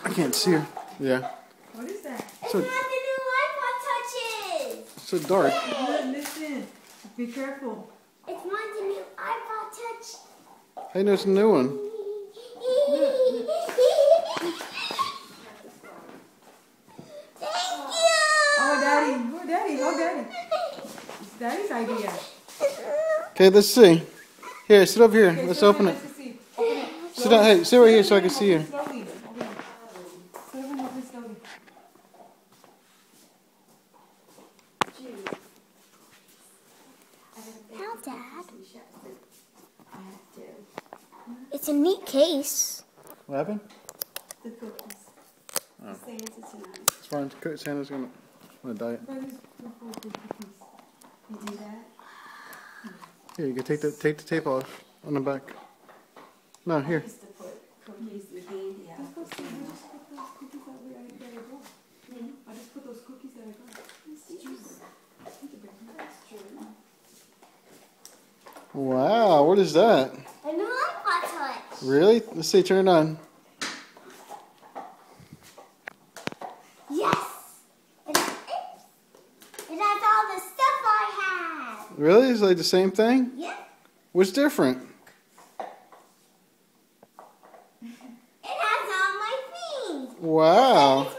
I can't see her. Yeah. What is that? It's So, not the new iPod touches. so dark. Listen. Be careful. It's not the new iPod touch. Hey, there's a new one. Thank you. Oh, Daddy. Oh, Daddy. Oh, Daddy. It's Daddy's idea. Okay, let's see. Here, sit over here. Okay, Let's sit open over it. here, let's see. Open it. Sit down. Hey, sit right here so I can see you. Slowly. Okay. Sit over and open it slowly. How, Dad? It's a neat case. What happened? The cookies. Oh. Santa's tonight. As far as Santa's gonna diet. Brothers before the cookies. You do that? Here, you can take the tape off on the back. No, here. Used to put cookies with candy out for Santa. I just put those cookies that I got. I just put those cookies that I got. Wow, what is that? A new iPod touch. Really? Let's see, turn it on. Yes. It has all the stuff I have. Really? It's like the same thing? Yep. What's different? It has all my things. Wow. It's